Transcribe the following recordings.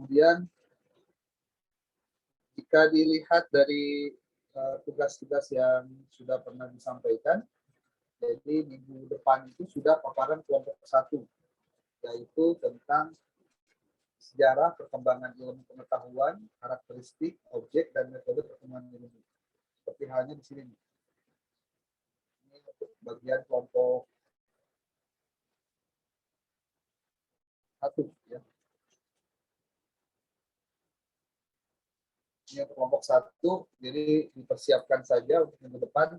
Kemudian jika dilihat dari tugas-tugas yang sudah pernah disampaikan, jadi minggu depan itu sudah paparan kelompok 1, yaitu tentang sejarah perkembangan ilmu pengetahuan, karakteristik, objek, dan metode perkembangan ilmu. Seperti halnya di sini. Ini untuk bagian kelompok 1. Ya. Ini kelompok 1, jadi dipersiapkan saja untuk minggu depan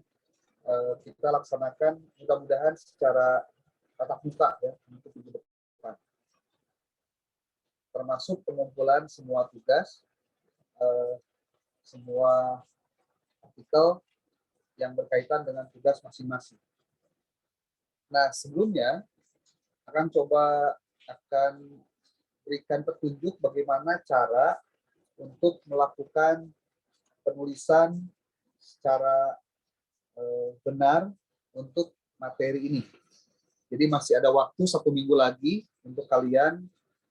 kita laksanakan mudah-mudahan secara tatap muka ya untuk minggu depan. Termasuk pengumpulan semua tugas, semua artikel yang berkaitan dengan tugas masing-masing. Nah, sebelumnya akan berikan petunjuk bagaimana cara untuk melakukan penulisan secara benar untuk materi ini. Jadi masih ada waktu 1 minggu lagi untuk kalian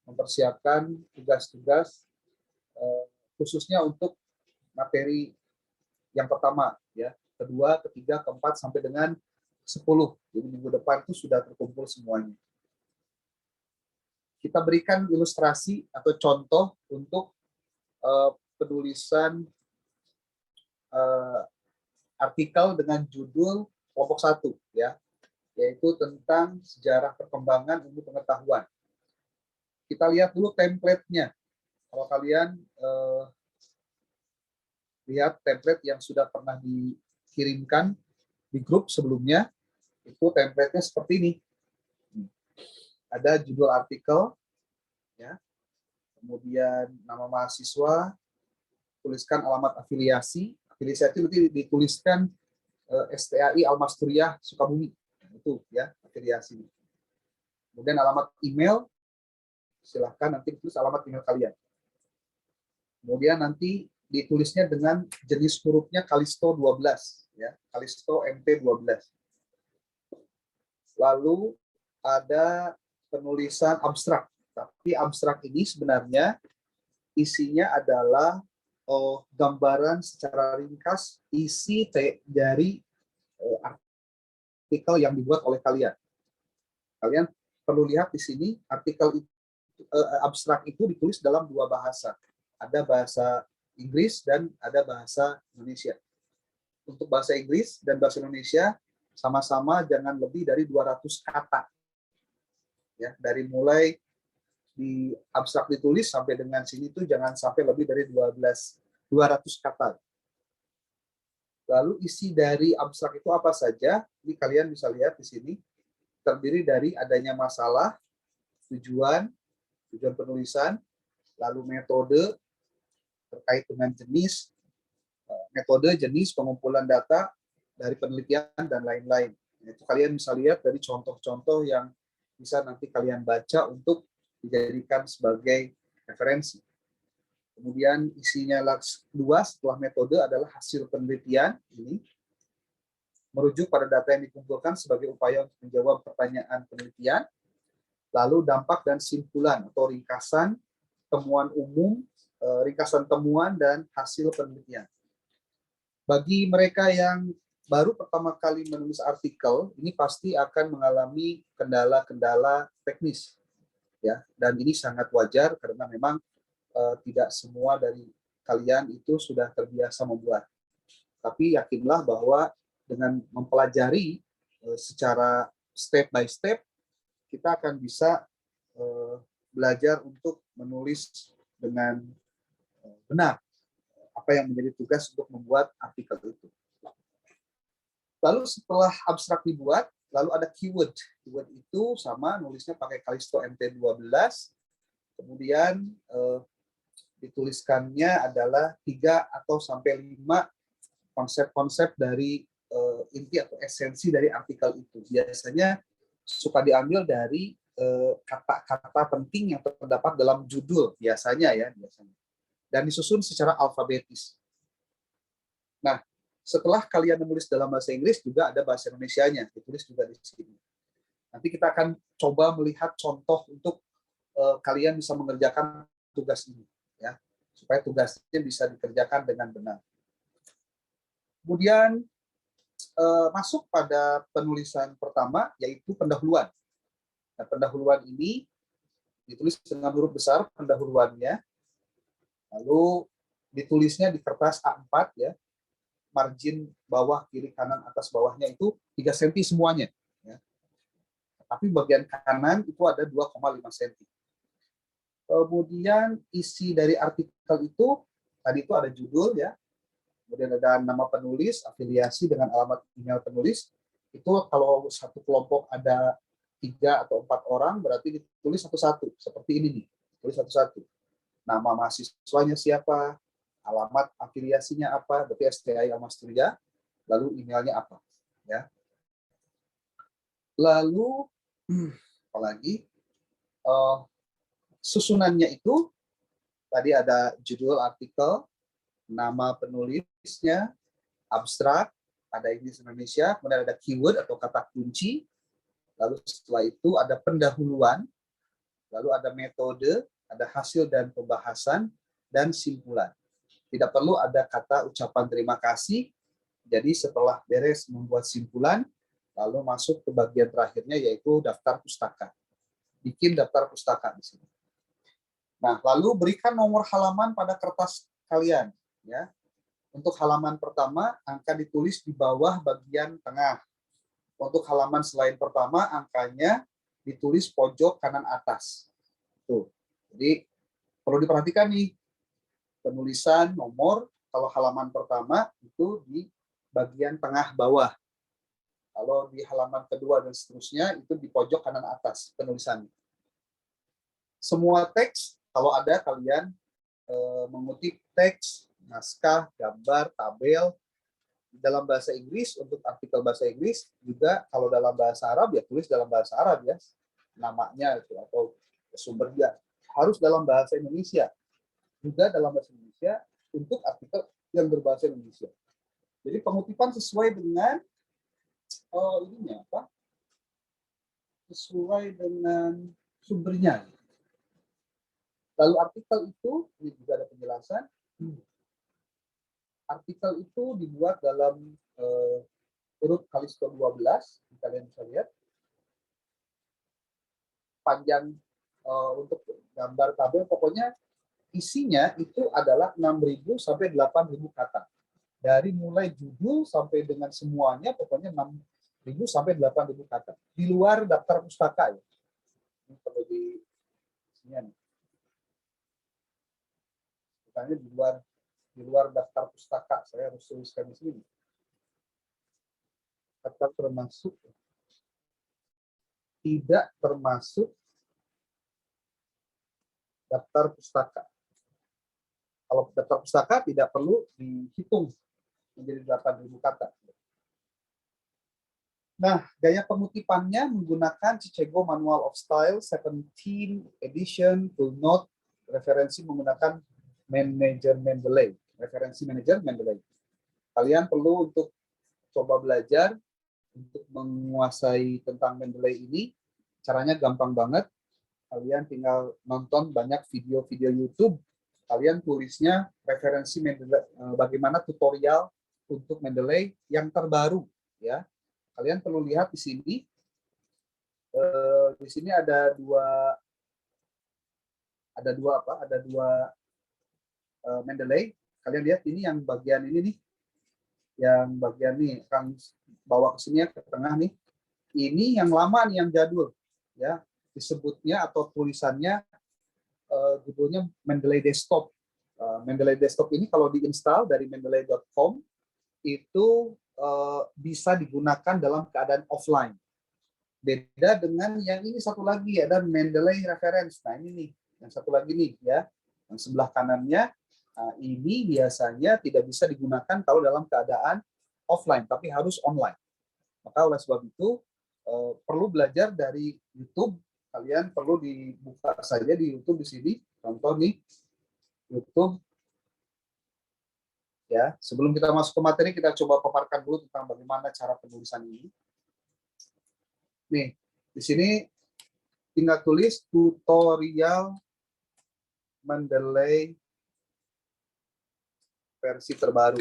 mempersiapkan tugas-tugas khususnya untuk materi yang pertama, ya, kedua, ketiga, keempat, sampai dengan 10. Jadi minggu depan itu sudah terkumpul semuanya. Kita berikan ilustrasi atau contoh untuk penulisan artikel dengan judul kelompok 1, ya, yaitu tentang sejarah perkembangan ilmu pengetahuan. Kita lihat dulu template-nya. Kalau kalian lihat template yang sudah pernah dikirimkan di grup sebelumnya, itu template-nya seperti ini. Ada judul artikel, ya, kemudian nama mahasiswa, tuliskan alamat afiliasi. Afiliasi itu nanti dituliskan STAI Almasturiah Sukabumi. Itu ya, afiliasi. Kemudian alamat email, silahkan nanti tulis alamat email kalian. Kemudian nanti ditulisnya dengan jenis hurufnya Kalisto 12, ya, Kalisto MP12. Lalu ada penulisan abstrak, tapi abstrak ini sebenarnya isinya adalah gambaran secara ringkas isi dari artikel yang dibuat oleh kalian. Kalian perlu lihat di sini artikel abstrak itu ditulis dalam 2 bahasa. Ada bahasa Inggris dan ada bahasa Indonesia. Untuk bahasa Inggris dan bahasa Indonesia sama-sama jangan lebih dari 200 kata. Ya, dari mulai di abstrak ditulis sampai dengan sini tuh jangan sampai lebih dari 200 kata. Lalu isi dari abstrak itu apa saja? Ini kalian bisa lihat di sini. Terdiri dari adanya masalah, tujuan penulisan, lalu metode terkait dengan jenis, metode, jenis, pengumpulan data dari penelitian, dan lain-lain. Itu kalian bisa lihat dari contoh-contoh yang bisa nanti kalian baca untuk dijadikan sebagai referensi. Kemudian isinya kedua setelah metode adalah hasil penelitian ini, merujuk pada data yang dikumpulkan sebagai upaya untuk menjawab pertanyaan penelitian, lalu dampak dan simpulan atau ringkasan temuan umum, ringkasan temuan dan hasil penelitian. Bagi mereka yang baru pertama kali menulis artikel, ini pasti akan mengalami kendala-kendala teknis, ya. Dan ini sangat wajar karena memang tidak semua dari kalian itu sudah terbiasa membuat. Tapi yakinlah bahwa dengan mempelajari secara step by step, kita akan bisa belajar untuk menulis dengan benar apa yang menjadi tugas untuk membuat artikel itu. Lalu setelah abstrak dibuat, lalu ada keyword. Keyword itu sama, nulisnya pakai Kalisto MP12. Kemudian dituliskannya adalah 3 atau sampai 5 konsep-konsep dari inti atau esensi dari artikel itu. Biasanya suka diambil dari kata-kata penting yang terdapat dalam judul, biasanya. Dan disusun secara alfabetis. Nah, setelah kalian menulis dalam bahasa Inggris, juga ada bahasa Indonesianya, ditulis juga di sini. Nanti kita akan coba melihat contoh untuk kalian bisa mengerjakan tugas ini, ya, supaya tugasnya bisa dikerjakan dengan benar. Kemudian masuk pada penulisan pertama, yaitu pendahuluan. Nah, pendahuluan ini ditulis dengan huruf besar pendahuluannya, lalu ditulisnya di kertas A4 ya, margin bawah, kiri, kanan, atas, bawahnya itu 3 cm semuanya. Ya. Tapi bagian kanan itu ada 2,5 cm. Kemudian isi dari artikel itu, tadi itu ada judul ya, kemudian ada nama penulis, afiliasi dengan alamat email penulis. Itu kalau satu kelompok ada 3 atau 4 orang, berarti ditulis satu-satu, seperti ini nih, tulis satu-satu. Nama mahasiswanya siapa, alamat afiliasinya apa, berarti STI sama Astria, lalu emailnya apa. Ya. Lalu, apalagi, susunannya itu, tadi ada judul artikel, nama penulisnya, abstrak, ada Inggris Indonesia, kemudian ada keyword atau kata kunci, lalu setelah itu ada pendahuluan, lalu ada metode, ada hasil dan pembahasan, dan simpulan. Tidak perlu ada kata ucapan terima kasih, jadi setelah beres membuat simpulan, lalu masuk ke bagian terakhirnya yaitu daftar pustaka. Bikin daftar pustaka di sini. Nah, lalu berikan nomor halaman pada kertas kalian, ya. Untuk halaman pertama, angka ditulis di bawah bagian tengah. Untuk halaman selain pertama, angkanya ditulis pojok kanan atas. Tuh. Jadi perlu diperhatikan nih, penulisan nomor kalau halaman pertama itu di bagian tengah bawah. Kalau di halaman kedua dan seterusnya itu di pojok kanan atas penulisannya. Semua teks kalau ada kalian mengutip teks, naskah, gambar, tabel dalam bahasa Inggris, untuk artikel bahasa Inggris juga, kalau dalam bahasa Arab ya tulis dalam bahasa Arab ya, namanya itu atau sumbernya harus dalam bahasa Indonesia, juga dalam bahasa Indonesia untuk artikel yang berbahasa Indonesia. Jadi pengutipan sesuai dengan ininya apa? Sesuai dengan sumbernya. Lalu artikel itu, ini juga ada penjelasan. Artikel itu dibuat dalam huruf Kalisto 12, kalian bisa lihat. Panjang untuk gambar tabel, pokoknya isinya itu adalah 6.000 sampai 8.000 kata. Dari mulai judul sampai dengan semuanya, pokoknya 6.000 sampai 8.000 kata. Di luar daftar pustaka ya. Ini perlu di sini. Misalnya di luar daftar pustaka, saya harus tuliskan di sini. Kata termasuk, tidak termasuk daftar pustaka. Kalau daftar pustaka tidak perlu dihitung menjadi 8.000 kata. Nah, gaya pengutipannya menggunakan Chicago Manual of Style 17 edition, full note, referensi menggunakan manajer Mendeley, referensi manajer Mendeley. Kalian perlu untuk coba belajar untuk menguasai tentang Mendeley ini. Caranya gampang banget. Kalian tinggal nonton banyak video-video YouTube. Kalian tulisnya referensi Mendeley, bagaimana tutorial untuk Mendeley yang terbaru, ya. Kalian perlu lihat di sini. Di sini ada dua apa? Ada dua Mendeley. Kalian lihat ini yang bagian ini nih, yang bagian nih, akan bawa ke sini ya, ke tengah nih. Ini yang lama nih, yang jadul, ya. Disebutnya atau tulisannya judulnya Mendeley Desktop. Mendeley Desktop ini kalau diinstal dari mendeley.com itu bisa digunakan dalam keadaan offline. Beda dengan yang ini satu lagi, ada Mendeley Reference. Nah ini nih, yang satu lagi nih ya, yang sebelah kanannya. Nah, ini biasanya tidak bisa digunakan kalau dalam keadaan offline, tapi harus online. Maka oleh sebab itu perlu belajar dari YouTube. Kalian perlu dibuka saja di YouTube di sini. Contoh nih, YouTube. Ya, sebelum kita masuk ke materi, kita coba paparkan dulu tentang bagaimana cara penulisan ini. Nih, di sini tinggal tulis tutorial Mendeley versi terbaru.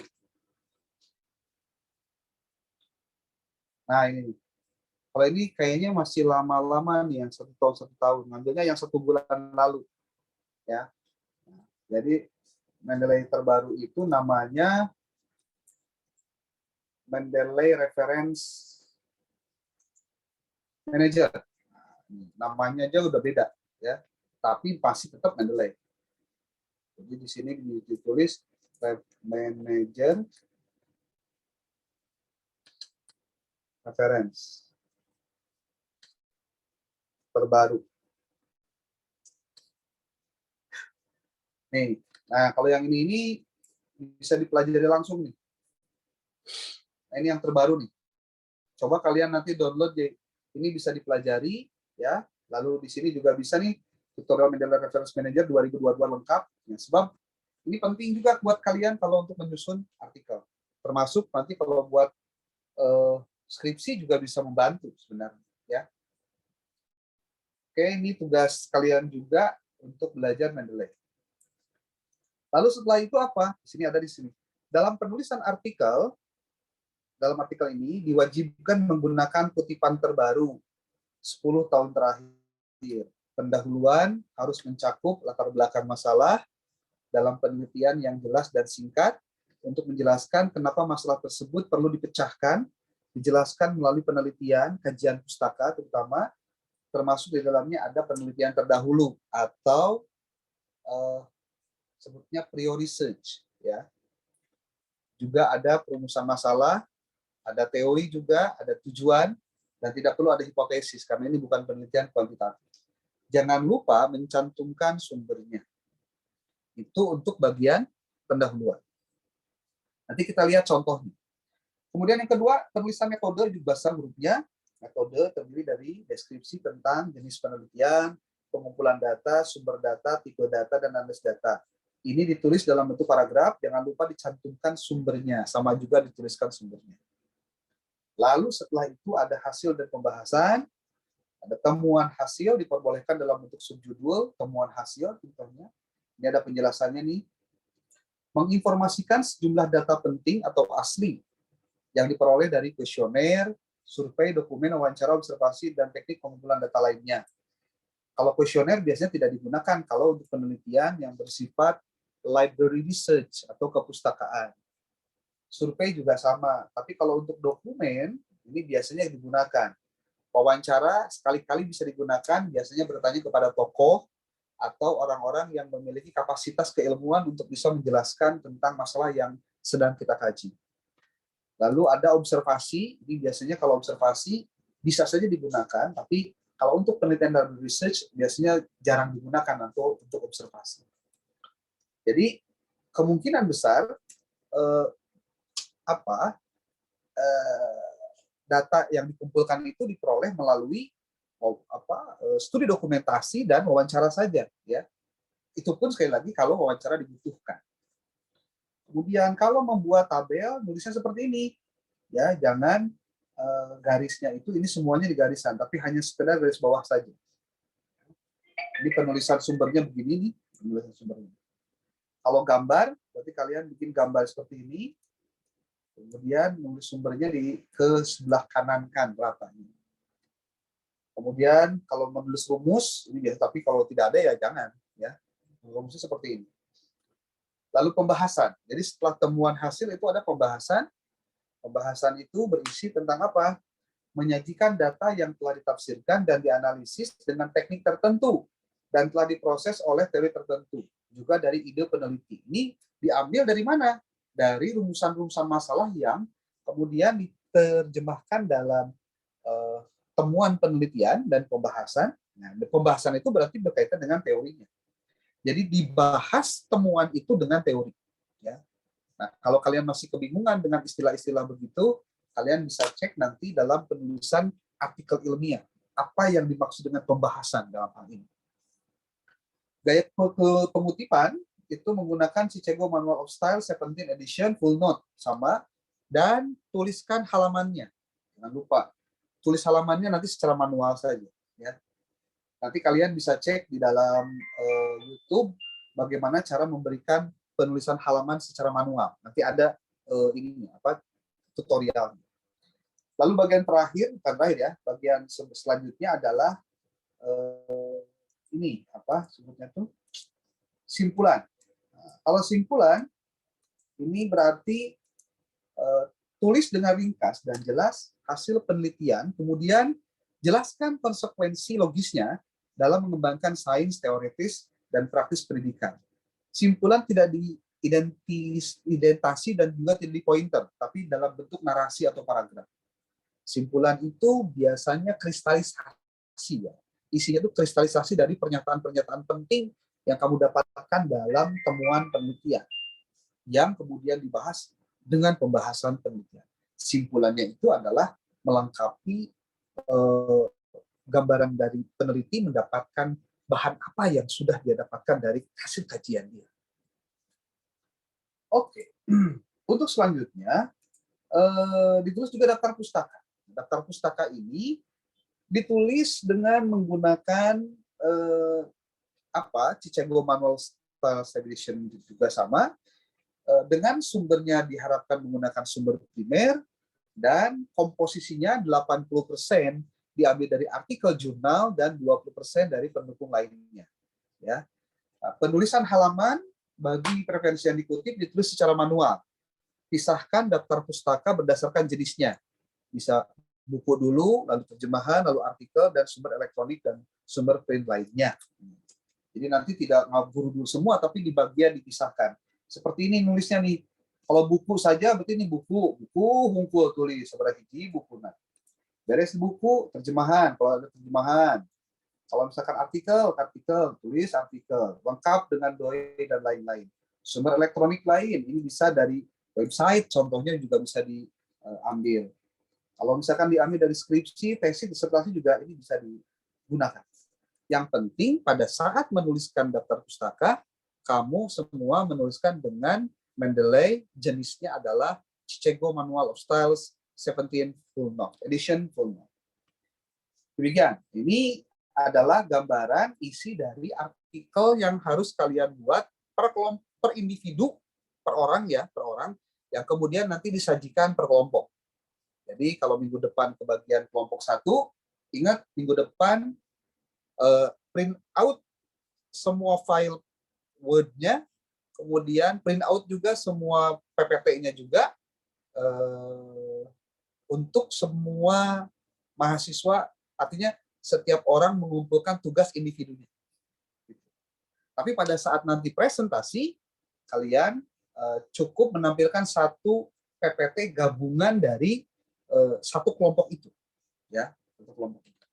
Nah ini, kalau ini kayaknya masih lama-lama nih, yang 1 tahun. Ngambilnya yang 1 bulan lalu, ya. Jadi Mendeley terbaru itu namanya Mendeley Reference Manager. Namanya aja udah beda, ya. Tapi pasti tetap Mendeley. Jadi di sini ditulis Manager Reference terbaru. Nih, nah kalau yang ini bisa dipelajari langsung nih. Nah, ini yang terbaru nih. Coba kalian nanti download deh. Ini bisa dipelajari, ya. Lalu di sini juga bisa nih tutorial Mendeley Reference Manager 2022 lengkap. Ya, sebab ini penting juga buat kalian kalau untuk menyusun artikel. Termasuk nanti kalau buat skripsi juga bisa membantu sebenarnya, ya. Oke, ini tugas kalian juga untuk belajar Mendeley. Lalu setelah itu apa? Di sini ada di sini. Dalam penulisan artikel, dalam artikel ini diwajibkan menggunakan kutipan terbaru 10 tahun terakhir. Pendahuluan harus mencakup latar belakang masalah dalam penelitian yang jelas dan singkat untuk menjelaskan kenapa masalah tersebut perlu dipecahkan, dijelaskan melalui penelitian, kajian pustaka terutama, termasuk di dalamnya ada penelitian terdahulu atau sebutnya prior research, ya. Juga ada perumusan masalah, ada teori juga, ada tujuan, dan tidak perlu ada hipotesis karena ini bukan penelitian kuantitatif. Jangan lupa mencantumkan sumbernya. Itu untuk bagian pendahuluan. Nanti kita lihat contohnya. Kemudian yang kedua, penulisan metode juga bahasa hurufnya. Metode terdiri dari deskripsi tentang jenis penelitian, pengumpulan data, sumber data, tipe data, dan analisis data. Ini ditulis dalam bentuk paragraf, jangan lupa dicantumkan sumbernya, sama juga dituliskan sumbernya. Lalu setelah itu ada hasil dan pembahasan, ada temuan hasil diperbolehkan dalam bentuk subjudul, temuan hasil contohnya. Ini ada penjelasannya nih. Menginformasikan sejumlah data penting atau asli yang diperoleh dari kuesioner, survei, dokumen, wawancara, observasi, dan teknik pengumpulan data lainnya. Kalau kuesioner biasanya tidak digunakan kalau untuk penelitian yang bersifat library research atau kepustakaan. Survei juga sama, tapi kalau untuk dokumen, ini biasanya digunakan. Wawancara sekali-kali bisa digunakan, biasanya bertanya kepada tokoh atau orang-orang yang memiliki kapasitas keilmuan untuk bisa menjelaskan tentang masalah yang sedang kita kaji. Lalu ada observasi, ini biasanya kalau observasi bisa saja digunakan, tapi kalau untuk penelitian dan research biasanya jarang digunakan untuk observasi. Jadi kemungkinan besar data yang dikumpulkan itu diperoleh melalui studi dokumentasi dan wawancara saja, ya. Itu pun sekali lagi kalau wawancara dibutuhkan. Kemudian kalau membuat tabel, nulisnya seperti ini, ya, jangan garisnya itu ini semuanya di garisan, tapi hanya sekedar garis bawah saja. Ini penulisan sumbernya begini nih, penulisan sumbernya. Kalau gambar, berarti kalian bikin gambar seperti ini, kemudian nulis sumbernya ke sebelah kanan kan ratanya. Kemudian kalau menulis rumus ini biasa, tapi kalau tidak ada ya jangan, ya. Rumusnya seperti ini. Lalu pembahasan. Jadi setelah temuan hasil itu ada pembahasan. Pembahasan itu berisi tentang apa? Menyajikan data yang telah ditafsirkan dan dianalisis dengan teknik tertentu dan telah diproses oleh teori tertentu, juga dari ide peneliti. Ini diambil dari mana? Dari rumusan-rumusan masalah yang kemudian diterjemahkan dalam temuan penelitian dan pembahasan. Nah, pembahasan itu berarti berkaitan dengan teorinya. Jadi dibahas temuan itu dengan teori. Ya. Nah, kalau kalian masih kebingungan dengan istilah-istilah begitu, kalian bisa cek nanti dalam penulisan artikel ilmiah. Apa yang dimaksud dengan pembahasan dalam hal ini. Gaya pengutipan itu menggunakan Chicago Manual of Style 17th edition full note sama, dan tuliskan halamannya. Jangan lupa tulis halamannya nanti secara manual saja, ya. Nanti kalian bisa cek di dalam YouTube bagaimana cara memberikan penulisan halaman secara manual. Nanti ada tutorial. Lalu bagian terakhir, bukan terakhir ya, bagian selanjutnya adalah ini sebutnya tuh simpulan. Nah, kalau simpulan ini berarti tulis dengan ringkas dan jelas hasil penelitian, kemudian jelaskan konsekuensi logisnya dalam mengembangkan sains teoritis dan praktis pendidikan. Simpulan tidak diidentasi dan juga tidak di pointer, tapi dalam bentuk narasi atau paragraf. Simpulan itu biasanya kristalisasi, ya. Isinya itu kristalisasi dari pernyataan-pernyataan penting yang kamu dapatkan dalam temuan penelitian, yang kemudian dibahas dengan pembahasan penelitian. Simpulannya itu adalah melengkapi gambaran dari peneliti mendapatkan bahan apa yang sudah dia dapatkan dari hasil kajian dia. Oke, untuk selanjutnya ditulis juga daftar pustaka. Daftar pustaka ini ditulis dengan menggunakan Chicago Manual Style Edition juga sama, dengan sumbernya diharapkan menggunakan sumber primer, dan komposisinya 80% diambil dari artikel jurnal dan 20% dari pendukung lainnya. Ya. Nah, penulisan halaman bagi referensi yang dikutip ditulis secara manual. Pisahkan daftar pustaka berdasarkan jenisnya. Bisa buku dulu, lalu terjemahan, lalu artikel, dan sumber elektronik dan sumber print lainnya. Jadi nanti tidak ngabur dulu semua, tapi di bagian dipisahkan. Seperti ini nulisnya nih. Kalau buku saja berarti ini buku hungkul tulis seberapa hiji buku. Nah, beres buku terjemahan kalau ada terjemahan. Kalau misalkan artikel tulis artikel lengkap dengan doi dan lain-lain. Sumber elektronik lain ini bisa dari website, contohnya juga bisa diambil. Kalau misalkan diambil dari skripsi, tesis, disertasi juga ini bisa digunakan. Yang penting pada saat menuliskan daftar pustaka, kamu semua menuliskan dengan Mendeley, jenisnya adalah Chicago Manual of Styles 17 Full Note, Edition Full Note. Demikian, ini adalah gambaran isi dari artikel yang harus kalian buat per individu, per orang, yang kemudian nanti disajikan per kelompok. Jadi kalau minggu depan ke bagian kelompok 1, ingat minggu depan print out semua file Word-nya, kemudian print out juga semua PPT-nya juga untuk semua mahasiswa, artinya setiap orang mengumpulkan tugas individunya. Tapi pada saat nanti presentasi, kalian cukup menampilkan satu PPT gabungan dari satu kelompok itu, ya, satu kelompok itu.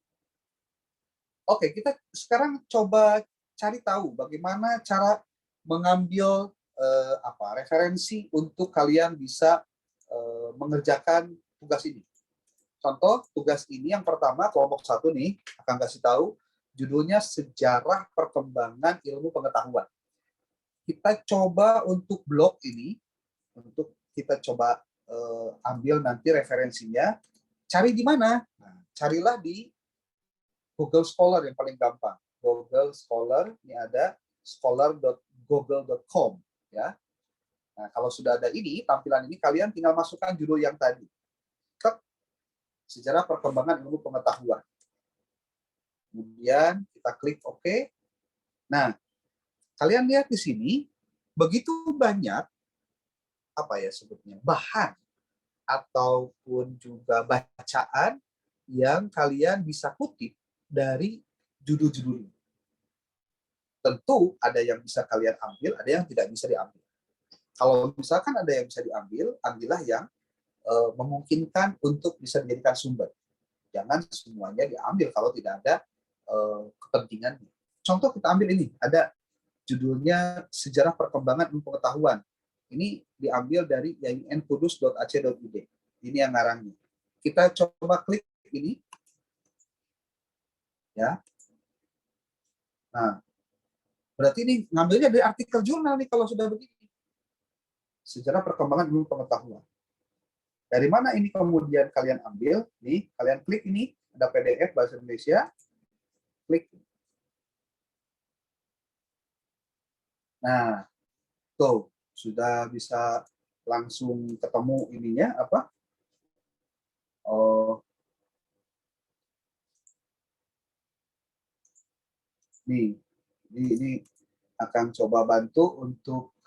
Oke, kita sekarang coba cari tahu bagaimana cara mengambil referensi untuk kalian bisa mengerjakan tugas ini. Contoh tugas ini yang pertama kelompok 1 nih akan kasih tahu judulnya Sejarah Perkembangan Ilmu Pengetahuan. Kita coba untuk blog ini, untuk kita coba ambil nanti referensinya. Cari di mana? Nah, carilah di Google Scholar yang paling gampang. Google Scholar, ini ada scholar.google.com, ya. Nah, kalau sudah ada ini, tampilan ini, kalian tinggal masukkan judul yang tadi. Sejarah Perkembangan Ilmu Pengetahuan. Kemudian kita klik OK. Nah, kalian lihat di sini, begitu banyak bahan ataupun juga bacaan yang kalian bisa kutip dari judul-judul ini. Tentu ada yang bisa kalian ambil, ada yang tidak bisa diambil. Kalau misalkan ada yang bisa diambil, ambillah yang memungkinkan untuk bisa dijadikan sumber. Jangan semuanya diambil kalau tidak ada kepentingannya. Contoh kita ambil ini, ada judulnya Sejarah Perkembangan Ilmu Pengetahuan. Ini diambil dari yain.kudus.ac.id. Ini yang ngarangnya. Kita coba klik ini. Ya. Nah, berarti ini ngambilnya dari artikel jurnal nih kalau sudah begini. Sejarah Perkembangan Ilmu Pengetahuan. Dari mana ini kemudian kalian ambil? Nih, kalian klik ini, ada PDF bahasa Indonesia. Klik. Nah, tuh sudah bisa langsung ketemu ininya apa? Oh, ini akan coba bantu untuk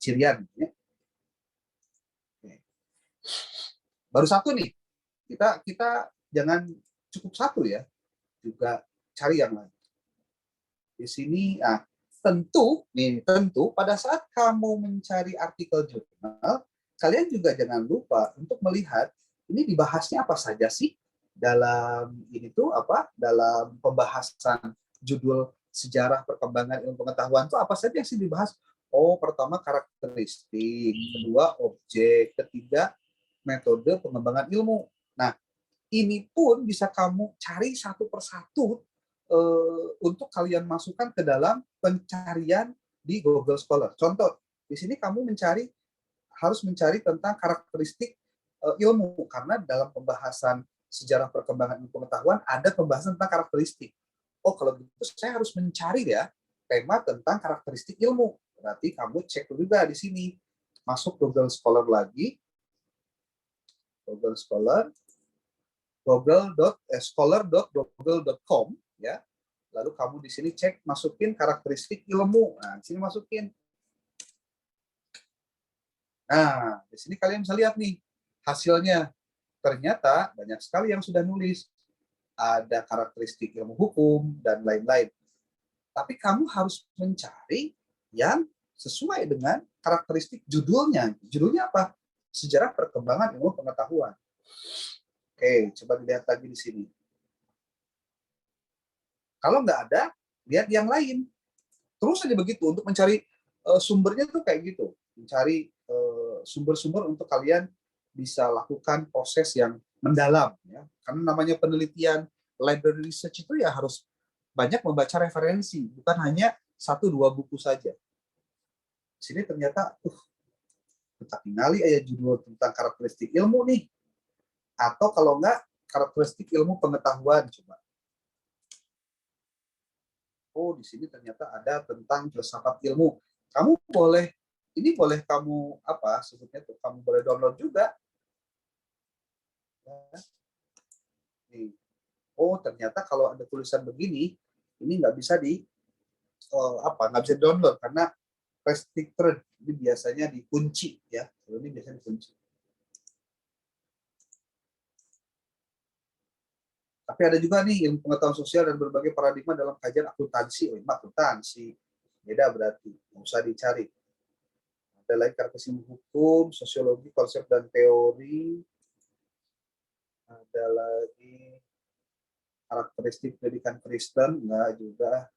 cirian. Ya. Baru satu nih. Kita jangan cukup satu ya, juga cari yang lain. Di sini, tentu pada saat kamu mencari artikel jurnal, kalian juga jangan lupa untuk melihat ini dibahasnya apa saja sih dalam ini tuh apa dalam pembahasan judul sejarah perkembangan ilmu pengetahuan itu apa saja sih dibahas. Oh, pertama karakteristik, kedua objek, ketiga metode pengembangan ilmu. Nah, ini pun bisa kamu cari satu persatu untuk kalian masukkan ke dalam pencarian di Google Scholar. Contoh, di sini kamu harus mencari tentang karakteristik ilmu karena dalam pembahasan sejarah perkembangan ilmu pengetahuan ada pembahasan tentang karakteristik. Oh, kalau gitu saya harus mencari ya tema tentang karakteristik ilmu. Berarti kamu cek juga di sini. Masuk Google Scholar lagi. Google Scholar scholar.google.com ya. Lalu kamu di sini cek masukin karakteristik ilmu. Nah, di sini masukin. Nah, di sini kalian bisa lihat nih hasilnya. Ternyata banyak sekali yang sudah nulis. Ada karakteristik ilmu hukum dan lain-lain. Tapi kamu harus mencari yang sesuai dengan karakteristik judulnya. Judulnya apa? Sejarah perkembangan ilmu pengetahuan. Oke, coba dilihat lagi di sini. Kalau nggak ada, lihat yang lain. Terus saja begitu untuk mencari sumbernya tuh kayak gitu, mencari sumber-sumber untuk kalian bisa lakukan proses yang mendalam ya. Karena namanya penelitian library research itu ya harus banyak membaca referensi, bukan hanya satu dua buku saja. Di sini ternyata kita tinggali aja judul tentang karakteristik ilmu nih, atau kalau enggak karakteristik ilmu pengetahuan coba. Oh, di sini ternyata ada tentang filsafat ilmu. Kamu boleh, ini boleh kamu apa sebutnya tuh, kamu boleh download juga. Ya. Nih. Oh, ternyata kalau ada tulisan begini, ini nggak bisa nggak bisa download karena restricted. Ini biasanya dikunci ya. Ini biasanya dikunci. Tapi ada juga nih ilmu pengetahuan sosial dan berbagai paradigma dalam kajian akuntansi. Oh, akuntansi beda berarti, nggak usah dicari. Ada lagi karakteristik hukum, sosiologi, konsep dan teori. Ada lagi karakteristik pendidikan Kristen, enggak juga.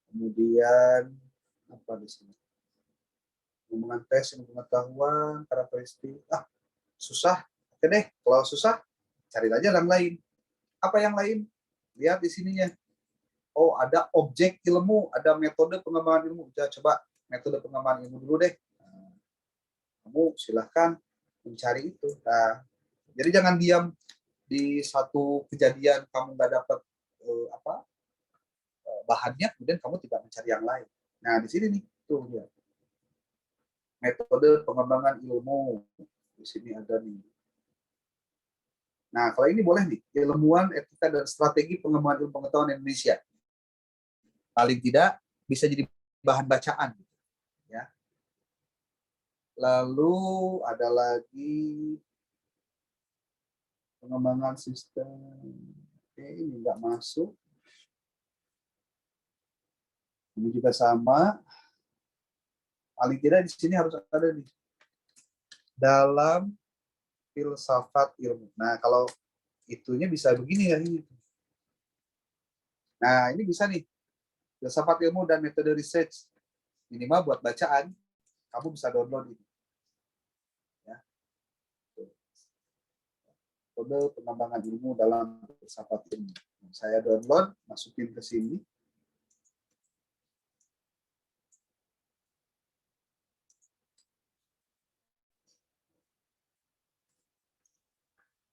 Kemudian apa di sini? Hubungan tes ilmu pengetahuan, karakteristik. Susah. Oke deh, kalau susah cari aja yang lain. Apa yang lain? Lihat di sininya. Oh, ada objek ilmu, ada metode pengembangan ilmu. Ya, coba metode pengembangan ilmu dulu deh. Nah, kamu silahkan mencari itu. Nah, jadi jangan diam di satu kejadian kamu nggak dapat bahannya, kemudian kamu tidak mencari yang lain. Nah, di sini nih tuh lihat. Metode pengembangan ilmu. Di sini ada nih. Nah, kalau ini boleh nih, ilmuwan, etika, dan strategi pengembangan ilmu pengetahuan Indonesia. Paling tidak bisa jadi bahan bacaan. Ya. Lalu ada lagi pengembangan sistem. Oke, ini nggak masuk. Ini juga sama. Paling tidak di sini harus ada nih. Dalam filsafat ilmu. Nah, kalau itunya bisa begini ya. Nah, ini bisa nih. Filsafat ilmu dan metode research. Minimal buat bacaan, kamu bisa download ini. Ya. Metode pengembangan ilmu dalam filsafat ilmu. Saya download, masukin ke sini.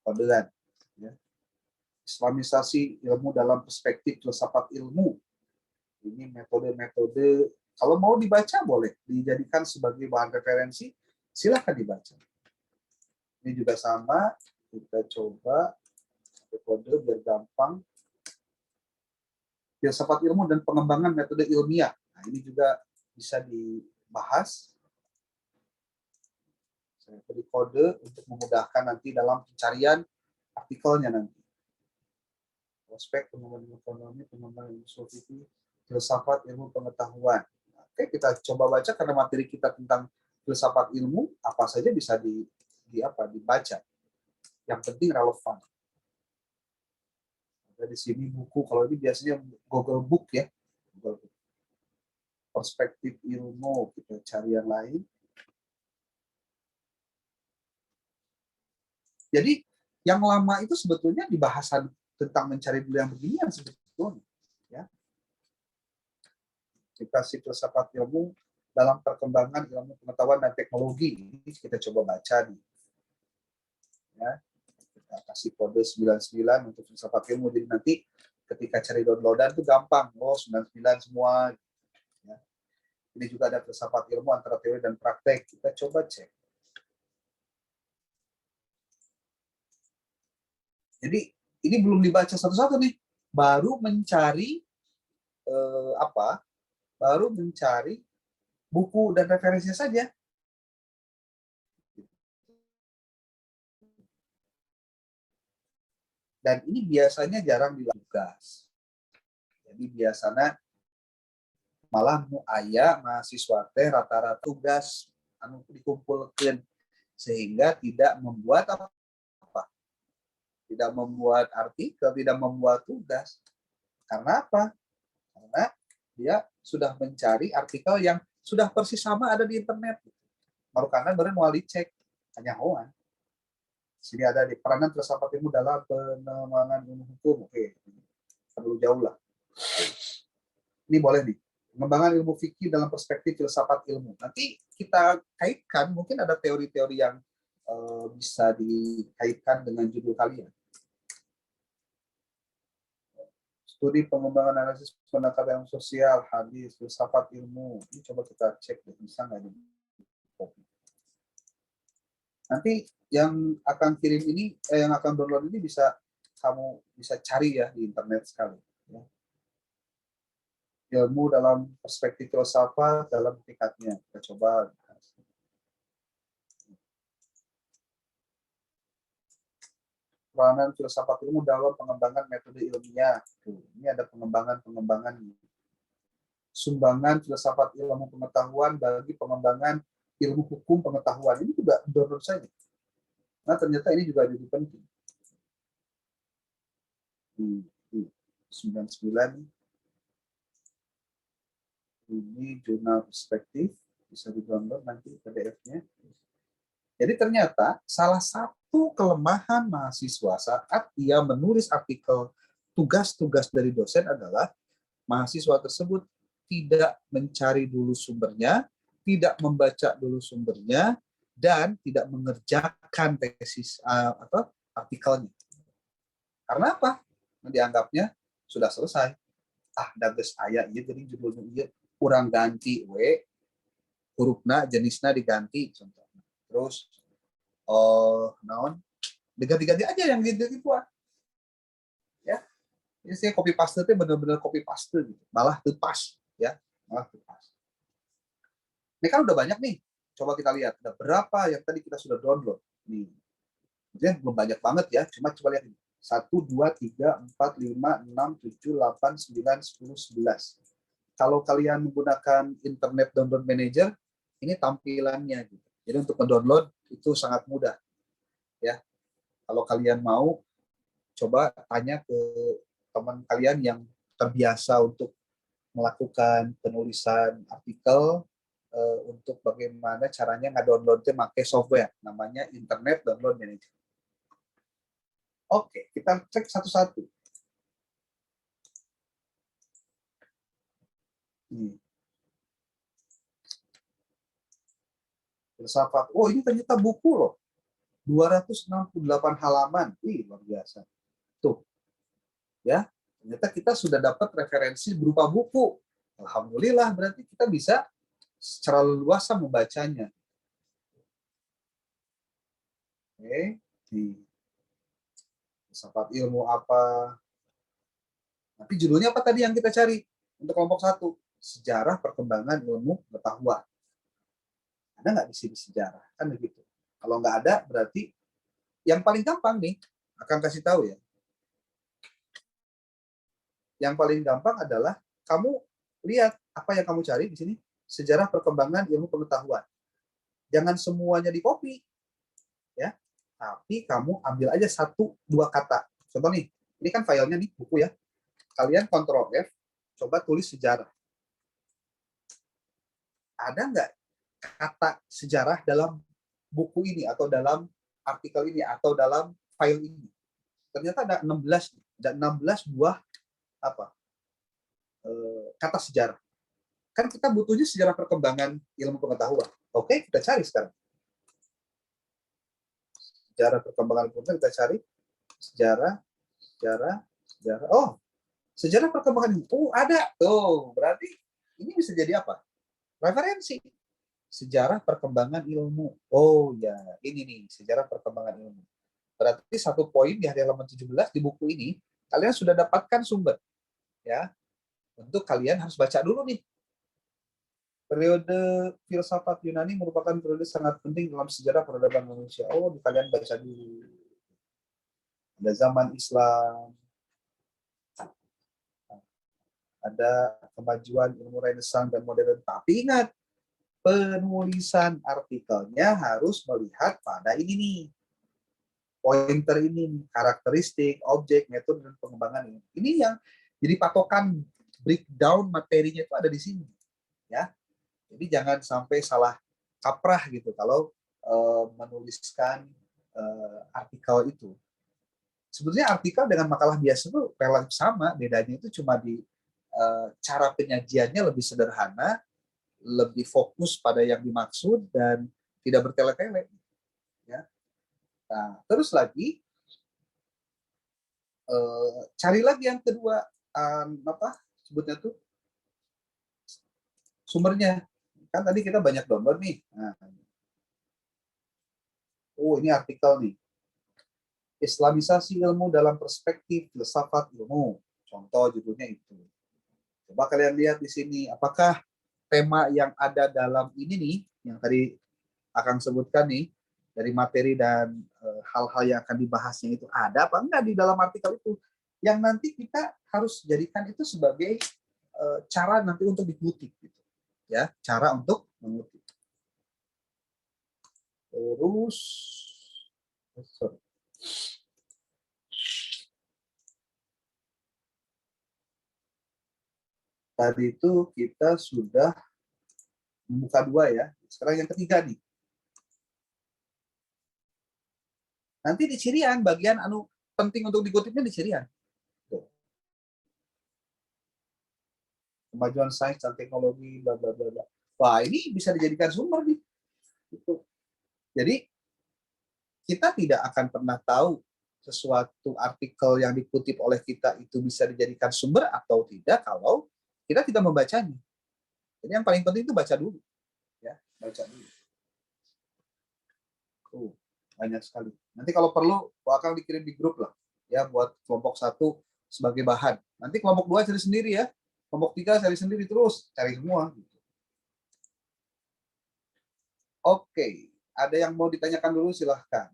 Kodean. Ya. Islamisasi ilmu dalam perspektif filsafat ilmu. Ini metode-metode, kalau mau dibaca boleh, dijadikan sebagai bahan referensi, silakan dibaca. Ini juga sama, kita coba metode biar gampang. Filsafat ilmu dan pengembangan metode ilmiah. Nah, ini juga bisa dibahas. Saya beri kode untuk memudahkan nanti dalam pencarian artikelnya nanti. Prospek pengembangan ekonomi, pengembangan ilmu filosofi, filsafat ilmu pengetahuan. Oke, kita coba baca karena materi kita tentang filsafat ilmu, apa saja bisa dibaca. Yang penting relevan. Ada di sini buku, kalau ini biasanya Google Book ya. Google Book. Perspektif ilmu, kita cari yang lain. Jadi yang lama itu sebetulnya di bahasan tentang mencari dulu yang beginian sebetulnya. Ya. Aplikasi filsafat ilmu dalam perkembangan ilmu pengetahuan dan teknologi. Ini kita coba baca nih. Ya. Kita kasih kode 99 untuk filsafat ilmu. Jadi nanti ketika cari downloadan itu gampang. Oh, 99 semua. Ya. Ini juga ada filsafat ilmu antara teori dan praktek. Kita coba cek. Jadi ini belum dibaca satu-satu nih. Baru mencari baru mencari buku dan referensinya saja. Dan ini biasanya jarang dilakukan. Jadi biasanya malah mu aya mahasiswa teh rata-rata tugas anu dikumpulkan sehingga tidak membuat apa? Tidak membuat artikel, tidak membuat tugas. Karena apa? Karena dia sudah mencari artikel yang sudah persis sama ada di internet. Baru karena beren wali cek hanya hoan. Sini ada di peranan filsafat ilmu dalam pengembangan ilmu hukum. Oke, terlalu jauh lah. Ini boleh nih. Pengembangan ilmu fikih dalam perspektif filsafat ilmu. Nanti kita kaitkan, mungkin ada teori-teori yang bisa dikaitkan dengan judul kalian. Studi pengembangan analisis pendekatan sosial, hadis, filsafat ilmu. Ini coba kita cek, bisa nggak nih? Nanti yang akan kirim ini, yang akan download ini kamu bisa cari ya di internet sekali. Ya. Ilmu dalam perspektif filsafat dalam tingkatnya. Kita coba. Peranan filsafat ilmu dalam pengembangan metode ilmiah. Tuh, ini ada pengembangan. Sumbangan filsafat ilmu pengetahuan bagi pengembangan ilmu hukum pengetahuan. Ini juga download saja. Nah, ternyata ini juga jadi penting. 99. Ini jurnal perspektif. Bisa di-download nanti PDF-nya. Jadi ternyata salah satu kelemahan mahasiswa saat ia menulis artikel tugas-tugas dari dosen adalah mahasiswa tersebut tidak mencari dulu sumbernya, tidak membaca dulu sumbernya, dan tidak mengerjakan tesis atau artikelnya. Karena apa? Dianggapnya sudah selesai. Dages aya ieu jadi judulnya ieu kurang ganti hurufna jenisnya diganti contohnya. Terus naon diganti-ganti aja yang gitu ya. Jadi saya copy paste itu benar-benar copy paste gitu. Malah tepas ya, malah tepas. Ini kan udah banyak nih. Coba kita lihat ada berapa yang tadi kita sudah download. Nih. Jadi belum banyak banget ya, coba lihat ini. 1 2 3 4 5 6 7 8 9 10 11. Kalau kalian menggunakan internet download manager, ini tampilannya gitu. Jadi untuk mendownload itu sangat mudah. Ya. Kalau kalian mau, coba tanya ke teman kalian yang terbiasa untuk melakukan penulisan artikel untuk bagaimana caranya nge-downloadnya pakai software namanya Internet Download Manager. Oke, kita cek satu-satu. Filsafat. Oh, ini ternyata buku loh. 268 halaman. Luar biasa. Tuh. Ya, ternyata kita sudah dapat referensi berupa buku. Alhamdulillah, berarti kita bisa secara leluasa membacanya. Oke, di filsafat ilmu apa? Tapi judulnya apa tadi yang kita cari untuk kelompok 1? Sejarah perkembangan ilmu pengetahuan. Ada nggak di sini sejarah? Kan begitu. Kalau nggak ada, berarti yang paling gampang nih, akan kasih tahu ya. Yang paling gampang adalah kamu lihat apa yang kamu cari di sini, sejarah perkembangan ilmu pengetahuan. Jangan semuanya di copy, ya. Tapi kamu ambil aja 1-2 kata. Contoh nih, ini kan filenya nih, buku ya. Kalian Ctrl F, coba tulis sejarah. Ada nggak kata sejarah dalam buku ini, atau dalam artikel ini, atau dalam file ini? Ternyata ada 16 buah kata sejarah. Kan kita butuhnya sejarah perkembangan ilmu pengetahuan. Oke, kita cari sekarang. Sejarah perkembangan ilmu pengetahuan, kita cari sejarah. Oh, sejarah perkembangan ilmu. Oh, ada. Tuh, berarti ini bisa jadi apa? Referensi. Sejarah perkembangan ilmu. Oh ya, ini nih, sejarah perkembangan ilmu. Berarti 1 poin di halaman 17 di buku ini, kalian sudah dapatkan sumber. Ya, untuk kalian harus baca dulu nih. Periode filsafat Yunani merupakan periode sangat penting dalam sejarah peradaban manusia. Oh, kalian baca dulu. Ada zaman Islam, ada kemajuan ilmu Renaissance dan modern. Tapi ingat, penulisan artikelnya harus melihat pada ini nih. Pointer ini, karakteristik, objek, metode, dan pengembangan ini. Ini yang jadi patokan breakdown materinya itu ada di sini. Ya. Jadi jangan sampai salah kaprah gitu kalau menuliskan artikel itu. Sebetulnya artikel dengan makalah biasa itu relatif sama, bedanya itu cuma di cara penyajiannya lebih sederhana, lebih fokus pada yang dimaksud dan tidak bertele-tele. Ya. Nah, terus lagi cari lagi yang kedua, apa sebutnya tuh sumbernya. Kan tadi kita banyak download nih. Nah, oh, ini artikel nih. Islamisasi ilmu dalam perspektif filsafat ilmu. Contoh judulnya itu. Coba kalian lihat di sini, apakah tema yang ada dalam ini nih, yang tadi akan sebutkan nih, dari materi dan hal-hal yang akan dibahasnya itu ada apa enggak di dalam artikel itu? Yang nanti kita harus jadikan itu sebagai cara nanti untuk dikutip. Gitu. Ya, cara untuk mengutip. Terus, sorry. Tadi itu kita sudah membuka 2 ya. Sekarang yang ketiga nih. Nanti di cirian bagian penting untuk dikutipnya di cirian. Kemajuan sains dan teknologi, bla bla bla. Wah, ini bisa dijadikan sumber nih. Gitu. Jadi kita tidak akan pernah tahu sesuatu artikel yang dikutip oleh kita itu bisa dijadikan sumber atau tidak kalau kita tidak membacanya. Jadi yang paling penting itu baca dulu, ya, baca dulu. Banyak sekali. Nanti kalau perlu, akan dikirim di grup lah, ya, buat kelompok 1 sebagai bahan. Nanti kelompok 2 cari sendiri ya, kelompok 3 cari sendiri terus, cari semua. Gitu. Oke, ada yang mau ditanyakan dulu silahkan.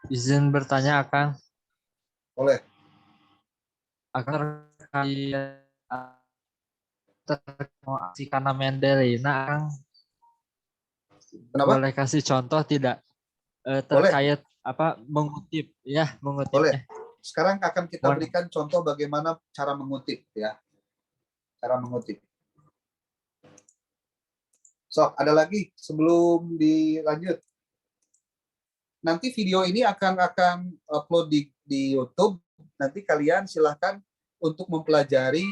Izin bertanya, Kang. Boleh. Agar si Kana Mendelina, Kang, Kenapa? boleh kasih contoh tidak terkait boleh. Apa mengutip ya, mengutipnya. Boleh. Sekarang akan kita berikan contoh bagaimana cara mengutip ya. Cara mengutip. So, ada lagi sebelum dilanjut. Nanti video ini akan upload di YouTube. Nanti kalian silahkan untuk mempelajari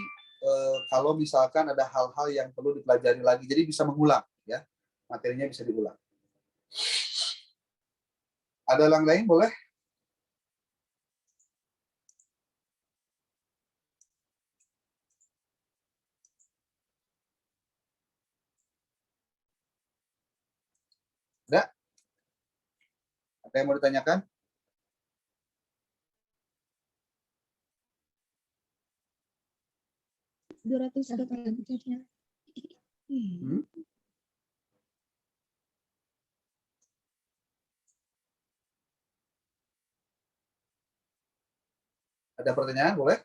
kalau misalkan ada hal-hal yang perlu dipelajari lagi. Jadi bisa mengulang ya. Materinya bisa diulang. Ada yang lain boleh? Ada? Ada yang mau ditanyakan? Hmm? Ada pertanyaan? Boleh?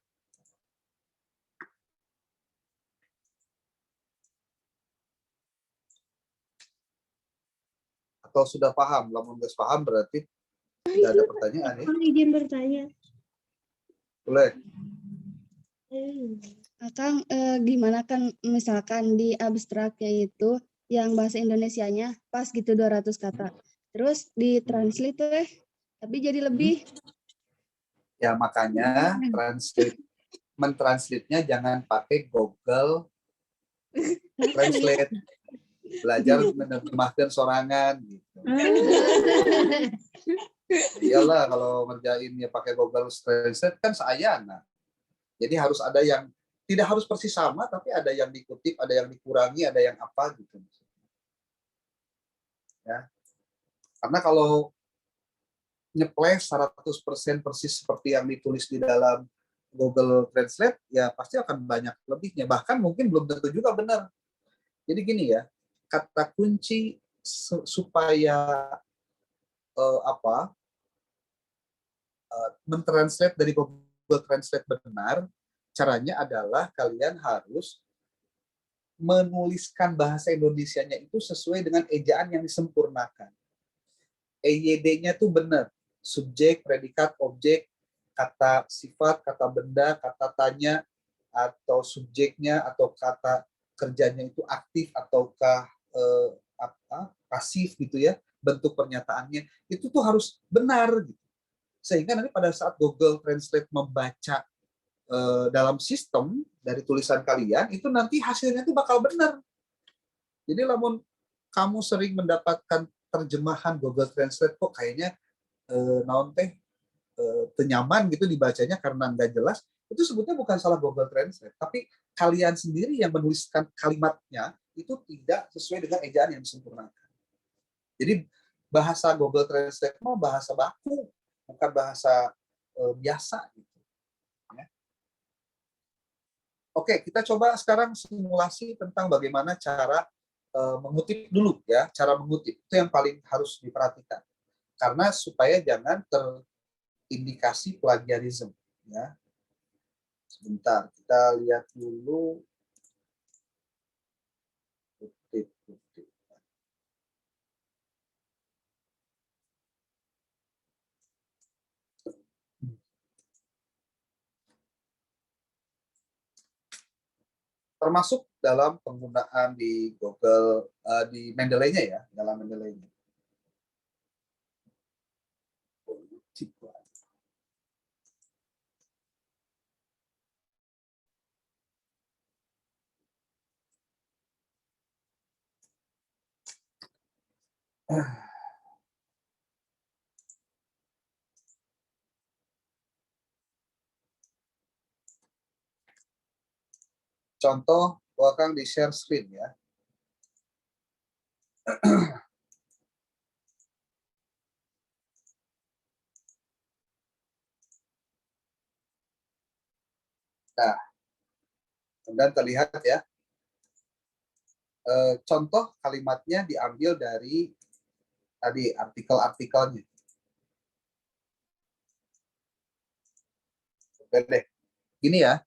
Atau sudah paham? Lamun nggak paham berarti tidak ada pertanyaan ya? Izin bertanya. Boleh. Akang, gimana kan misalkan di abstrak yaitu yang bahasa Indonesianya pas gitu 200 kata. Terus ditranslate tuh tapi jadi lebih. Ya makanya mentranslate-nya jangan pakai Google Translate. Belajar menerjemahkan sorangan gitu. Iyalah kalau ngerjain ya pakai Google Translate kan seayana. Jadi harus ada yang tidak harus persis sama, tapi ada yang dikutip, ada yang dikurangi, ada yang apa gitu. Ya. Karena kalau nyeples 100% persis seperti yang ditulis di dalam Google Translate, ya pasti akan banyak lebihnya. Bahkan mungkin belum tentu juga benar. Jadi gini ya, kata kunci supaya mentranslate dari Google Translate benar, caranya adalah kalian harus menuliskan bahasa Indonesianya itu sesuai dengan ejaan yang disempurnakan. EYD-nya tuh benar. Subjek, predikat, objek, kata sifat, kata benda, kata tanya, atau subjeknya, atau kata kerjanya itu aktif ataukah pasif gitu ya, bentuk pernyataannya. Itu tuh harus benar gitu. Sehingga nanti pada saat Google Translate membaca dalam sistem dari tulisan kalian, itu nanti hasilnya itu bakal benar. Jadi lamun kamu sering mendapatkan terjemahan Google Translate kok kayaknya naon teh tenyaman gitu dibacanya karena nggak jelas, itu sebetulnya bukan salah Google Translate, tapi kalian sendiri yang menuliskan kalimatnya itu tidak sesuai dengan ejaan yang disempurnakan. Jadi bahasa Google Translate mau bahasa baku, bukan bahasa biasa gitu. Oke, kita coba sekarang simulasi tentang bagaimana cara mengutip dulu ya, cara mengutip itu yang paling harus diperhatikan karena supaya jangan terindikasi plagiarisme ya. Sebentar, kita lihat dulu kutip. Termasuk dalam penggunaan di Google di Mendeley-nya ya, dalam Mendeley-nya. Contoh, bahkan di share screen ya. Nah, kemudian terlihat ya, contoh kalimatnya diambil dari tadi artikel-artikelnya. Oke deh, gini ya,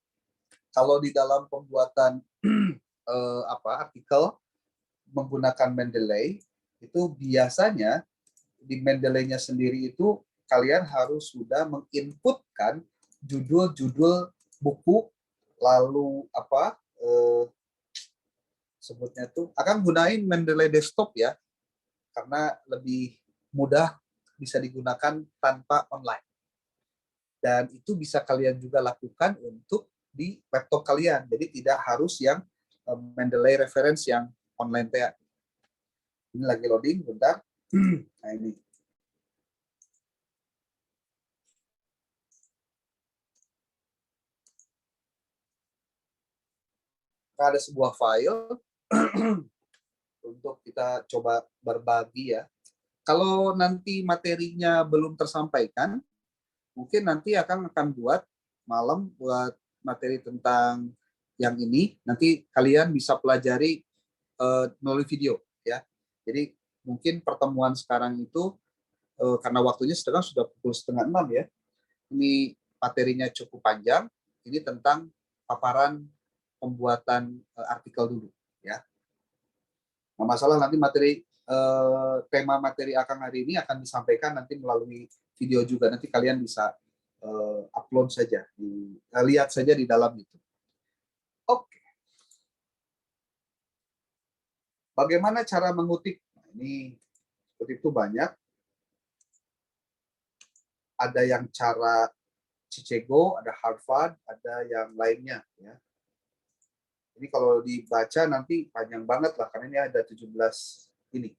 kalau di dalam pembuatan artikel menggunakan Mendeley, itu biasanya di Mendeley-nya sendiri itu kalian harus sudah menginputkan judul-judul buku, lalu sebutnya tuh akan gunain Mendeley Desktop ya, karena lebih mudah bisa digunakan tanpa online. Dan itu bisa kalian juga lakukan untuk di laptop kalian. Jadi tidak harus yang Mendeley reference yang online teh. Ini lagi loading, bentar. Nah ini. ada sebuah file untuk kita coba berbagi ya. Kalau nanti materinya belum tersampaikan, mungkin nanti akan buat malam buat materi tentang yang ini. Nanti kalian bisa pelajari melalui video ya. Jadi mungkin pertemuan sekarang itu karena waktunya sekarang sudah pukul 5:30 ya. Ini materinya cukup panjang. Ini tentang paparan pembuatan artikel dulu ya. Nah, masalah nanti tema materi Akang hari ini akan disampaikan nanti melalui video juga. Nanti kalian bisa upload saja, lihat saja di dalam itu. Oke. Bagaimana cara mengutip? Nah, ini kutip itu banyak. Ada yang cara Chicago, ada Harvard, ada yang lainnya ya. Ini kalau dibaca nanti panjang banget lah, karena ini ada 17 ini.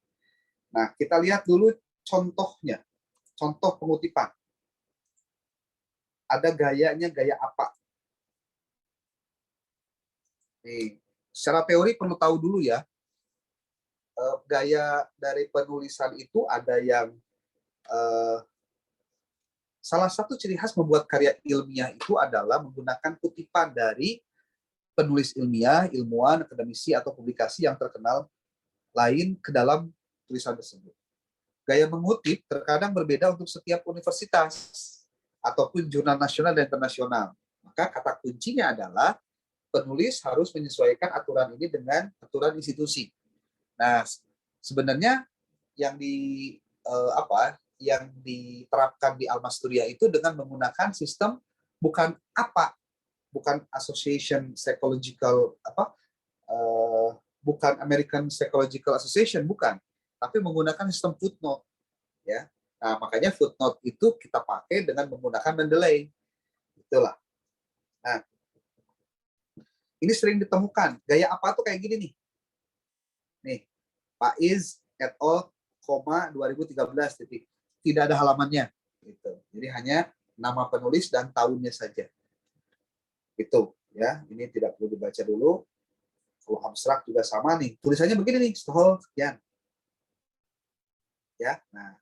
Nah, kita lihat dulu contohnya. Contoh pengutipan. Ada gayanya, gaya apa? Nih, secara teori perlu tahu dulu ya. Gaya dari penulisan itu ada yang salah satu ciri khas membuat karya ilmiah itu adalah menggunakan kutipan dari penulis ilmiah, ilmuwan, akademisi, atau publikasi yang terkenal lain ke dalam tulisan tersebut. Gaya mengutip terkadang berbeda untuk setiap universitas ataupun jurnal nasional dan internasional. Maka kata kuncinya adalah penulis harus menyesuaikan aturan ini dengan aturan institusi. Nah, sebenarnya yang yang diterapkan di Almasturia itu dengan menggunakan sistem bukan Association Psychological bukan American Psychological Association, bukan, tapi menggunakan sistem footnote ya. Nah, makanya footnote itu kita pakai dengan menggunakan Mendeley. Itulah. Nah, ini sering ditemukan. Gaya apa tuh kayak gini nih. Nih, Faiz et al. 2013 titik. Tidak ada halamannya. Gitu. Jadi hanya nama penulis dan tahunnya saja. Itu ya, ini tidak perlu dibaca dulu. Kalau abstrak juga sama nih, tulisannya begini nih, Stoll sekian. Ya, nah,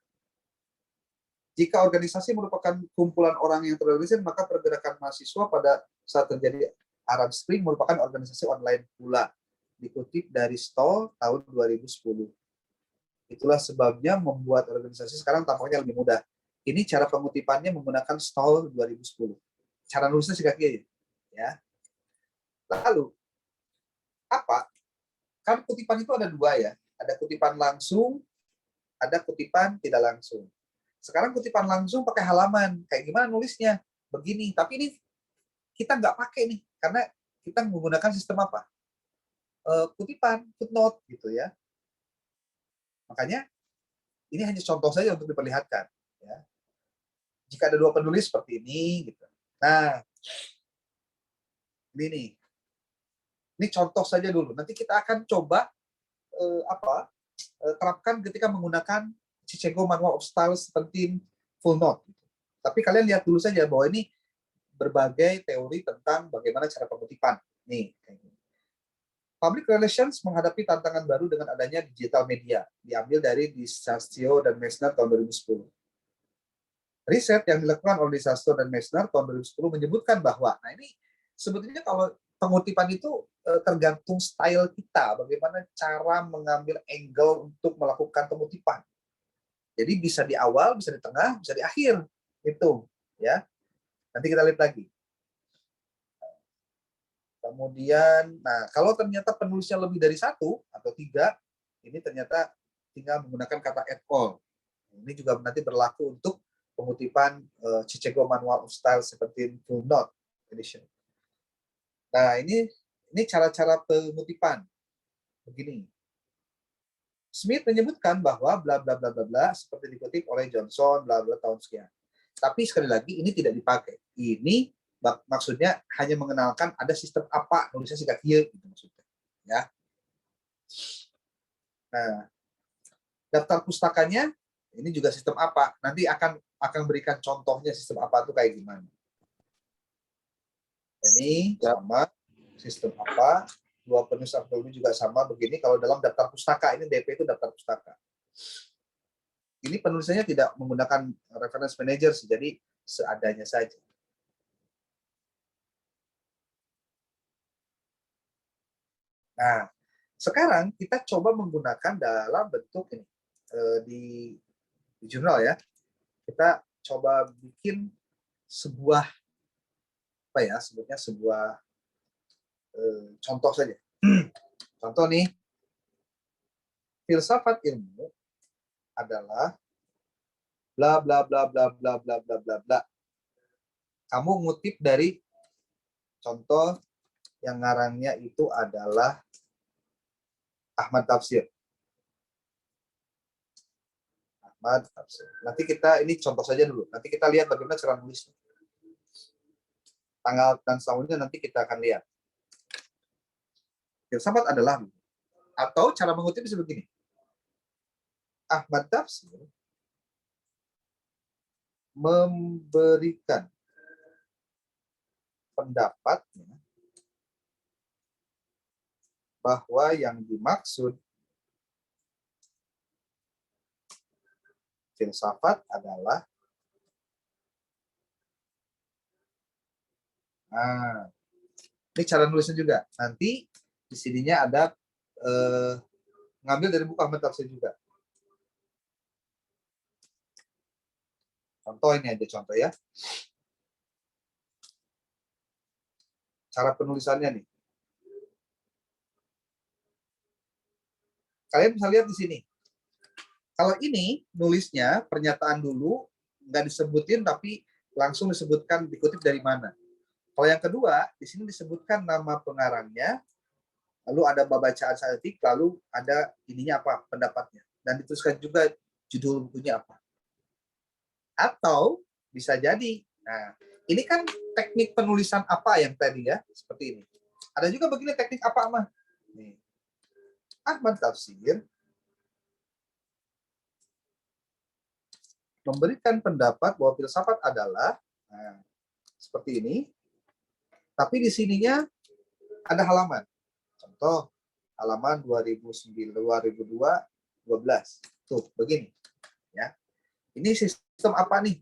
jika organisasi merupakan kumpulan orang yang terorganisir, maka pergerakan mahasiswa pada saat terjadi Arab Spring merupakan organisasi online pula. Dikutip dari Stoll tahun 2010. Itulah sebabnya membuat organisasi sekarang tampaknya lebih mudah. Ini cara pengutipannya menggunakan Stoll 2010. Cara nulisnya sih kaki aja. Ya. Lalu apa? Kan kutipan itu ada dua ya. Ada kutipan langsung, ada kutipan tidak langsung. Sekarang kutipan langsung pakai halaman. Kayak gimana nulisnya? Begini. Tapi ini kita nggak pakai nih. Karena kita menggunakan sistem apa? Kutipan, footnote gitu ya. Makanya ini hanya contoh saja untuk diperlihatkan. Ya. Jika ada dua penulis seperti ini. Gitu. Nah, ini nih. Ini contoh saja dulu. Nanti kita akan coba terapkan ketika menggunakan Chicago Manual of Style 17 full note. Tapi kalian lihat dulu saja bahwa ini berbagai teori tentang bagaimana cara pengutipan. Nih, Public Relations menghadapi tantangan baru dengan adanya digital media, diambil dari Disastio dan Messner tahun 2010. Riset yang dilakukan oleh Disastio dan Messner tahun 2010 menyebutkan bahwa, nah ini sebetulnya kalau pengutipan itu tergantung style kita, bagaimana cara mengambil angle untuk melakukan pengutipan. Jadi bisa di awal, bisa di tengah, bisa di akhir. Itu, ya. Nanti kita lihat lagi. Kemudian, nah kalau ternyata penulisnya lebih dari 1 atau 3, ini ternyata tinggal menggunakan kata et al. Ini juga nanti berlaku untuk pengutipan Chicago Manual of Style 17 full note edition. Nah, ini cara-cara pengutipan. Begini. Smith menyebutkan bahwa bla bla bla bla bla seperti dikutip oleh Johnson bla bla tahun sekian. Tapi sekali lagi ini tidak dipakai. Ini maksudnya hanya mengenalkan ada sistem apa nulisnya sih kaki gitu maksudnya. Ya. Nah, daftar pustakanya ini juga sistem apa. Nanti akan berikan contohnya sistem apa itu kayak gimana. Ini sama sistem apa. dua penulis atau lebih juga sama begini. Kalau dalam daftar pustaka, ini DP itu daftar pustaka. Ini penulisannya tidak menggunakan reference manager sih, jadi seadanya saja. Nah, sekarang kita coba menggunakan dalam bentuk ini di jurnal ya. Kita coba bikin sebuah apa ya, sebutnya sebuah contoh saja. Contoh nih, filsafat ilmu adalah bla bla bla bla bla bla bla bla bla. Kamu ngutip dari contoh yang ngarangnya itu adalah Ahmad Tafsir. Ahmad Tafsir. Nanti kita, ini contoh saja dulu. Nanti kita lihat bagaimana cara nulisnya. Tanggal dan tahunnya nanti kita akan lihat. Filsafat adalah, atau cara mengutip bisa begini. Ahmad Tafsir memberikan pendapatnya bahwa yang dimaksud filsafat adalah ini cara nulisnya juga. Nanti di sininya ada ngambil dari buku Ahmad Tafsir juga. Contoh ini aja contoh ya. Cara penulisannya nih. Kalian bisa lihat di sini. Kalau ini nulisnya pernyataan dulu, nggak disebutin tapi langsung disebutkan dikutip dari mana. Kalau yang kedua, di sini disebutkan nama pengarangnya, lalu ada bacaan saintifik, lalu ada ininya apa, pendapatnya. Dan dituliskan juga judul bukunya apa. Atau bisa jadi, nah ini kan teknik penulisan apa yang tadi ya, seperti ini. Ada juga begini teknik apa mah. Nih. Ahmad Tafsir memberikan pendapat bahwa filsafat adalah, nah, seperti ini. Tapi di sininya ada halaman. Contoh halaman 2009, 2002, 12. Tuh, begini. Ya. Ini sistem apa nih?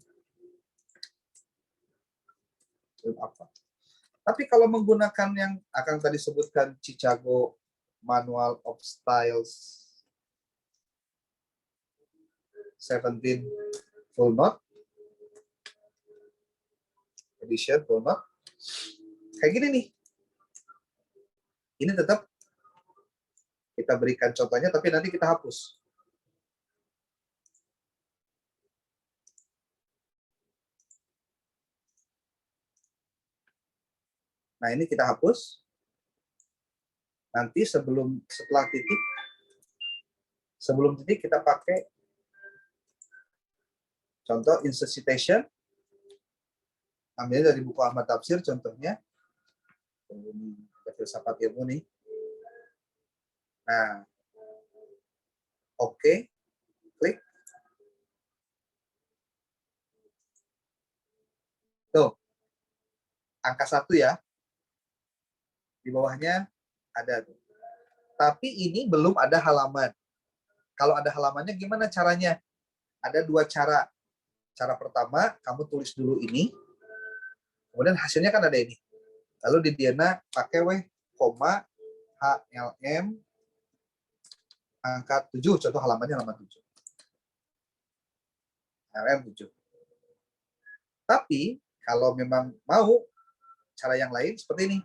Sistem apa? Tapi kalau menggunakan yang akan tadi sebutkan Chicago Manual of Styles 17 full note edition full note, kayak gini nih. Ini tetap kita berikan contohnya, tapi nanti kita hapus. Nah, ini kita hapus. Nanti setelah titik, sebelum titik kita pakai contoh insert citation. Ambil dari buku Ahmad Tafsir contohnya. Ini filsafat ilmu nih. Nah, oke, klik. Tuh, angka 1 ya. Di bawahnya ada tuh. Tapi ini belum ada halaman. Kalau ada halamannya gimana caranya? Ada dua cara. Cara pertama, kamu tulis dulu ini. Kemudian hasilnya kan ada ini. Lalu di Diana pakai koma HLM angka 7. Contoh halamannya halaman 7. HLM 7. Tapi kalau memang mau cara yang lain seperti ini.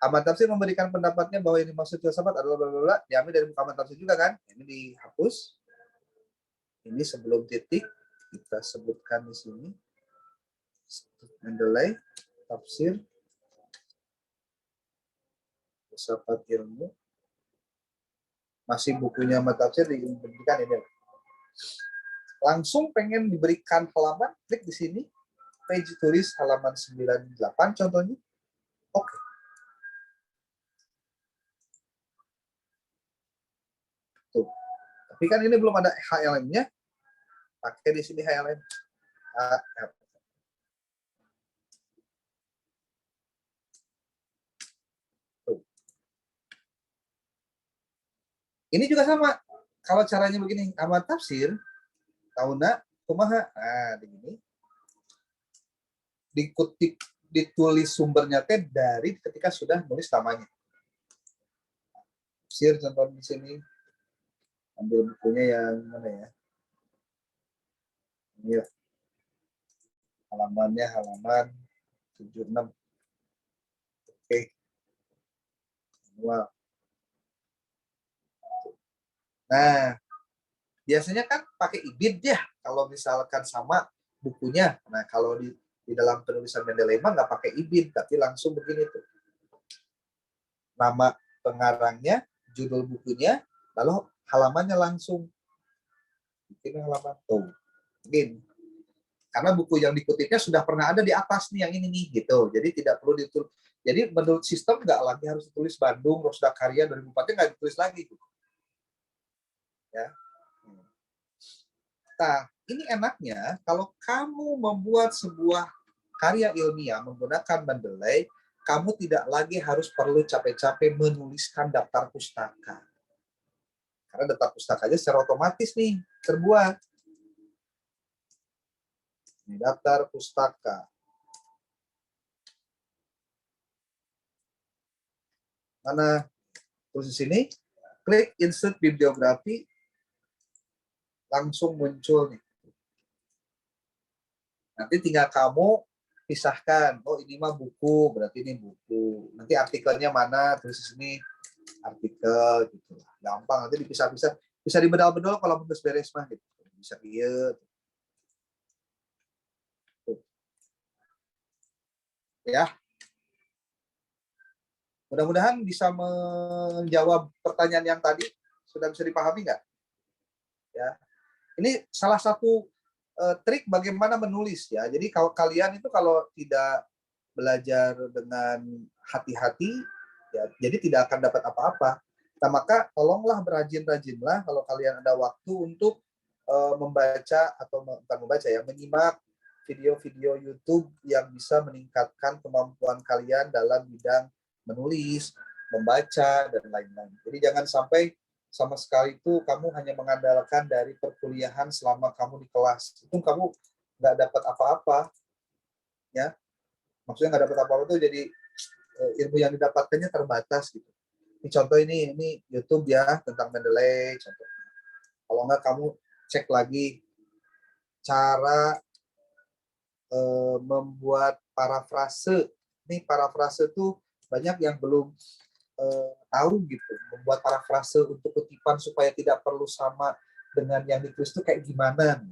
Ahmad Tafsir memberikan pendapatnya bahwa ini maksud filsafat adalah blablabla, diambil dari buku Ahmad Tafsir juga kan. Ini dihapus. Ini sebelum titik kita sebutkan di sini. Mendeley Tafsir filsafat ilmu. Masih bukunya Ahmad Tafsir diberikan ini. Langsung pengen diberikan halaman, klik di sini. Page tulis halaman 98 contohnya. Oke. Tuh. Tapi kan ini belum ada HLM-nya. Pakai di sini HLM. Tuh. Ini juga sama. Kalau caranya begini, amat tafsir, tauna, kumaha, nah begini. Dikutip, ditulis sumbernya teh dari ketika sudah nulis namanya. Tafsir contoh di sini. Ambil bukunya yang mana ya? Ini ya. Halamannya halaman 76. Oke. Wow. Nah, biasanya kan pakai ibid ya kalau misalkan sama bukunya. Nah, kalau di dalam penulisan Mendeley mah nggak pakai ibid, tapi langsung begini tuh. Nama pengarangnya, judul bukunya, lalu halamannya langsung. Bikin halaman tuh. Begini. Karena buku yang dikutipnya sudah pernah ada di atas nih yang ini nih gitu. Jadi tidak perlu ditulis. Jadi menurut sistem nggak lagi harus ditulis Bandung, Rosda Karya 2004 nggak ditulis lagi. Gitu. Ya. Nah, ini enaknya kalau kamu membuat sebuah karya ilmiah menggunakan Mendeley, kamu tidak lagi harus perlu capek-capek menuliskan daftar pustaka. Karena daftar pustakanya secara otomatis nih terbuat. Ini daftar pustaka. Mana? Terus di sini, klik insert bibliografi, langsung muncul nih. Nanti tinggal kamu pisahkan. Oh ini mah buku, berarti ini buku. Nanti artikelnya mana? Terus di sini artikel gitu. Gampang nanti dipisah-pisah. Bisa dibedal-bedal kalau mau beres mah gitu. Bisa iya. Ya. Mudah-mudahan bisa menjawab pertanyaan yang tadi. Sudah bisa dipahami nggak? Ya. Ini salah satu trik bagaimana menulis ya. Jadi kalau kalian itu kalau tidak belajar dengan hati-hati, ya, jadi tidak akan dapat apa-apa. Nah, maka tolonglah berajin-rajinlah kalau kalian ada waktu untuk membaca atau bukan membaca ya, menyimak video-video YouTube yang bisa meningkatkan kemampuan kalian dalam bidang menulis, membaca, dan lain-lain. Jadi jangan sampai sama sekali itu kamu hanya mengandalkan dari perkuliahan selama kamu di kelas. Itu kamu nggak dapat apa-apa. Ya, maksudnya nggak dapat apa-apa itu jadi ilmu yang didapatkannya terbatas gitu. Ini contoh ini YouTube ya tentang Mendeley contoh. Kalau nggak kamu cek lagi cara membuat parafrase. Ini parafrase tuh banyak yang belum tahu gitu. Membuat parafrase untuk kutipan supaya tidak perlu sama dengan yang ditulis itu kayak gimana.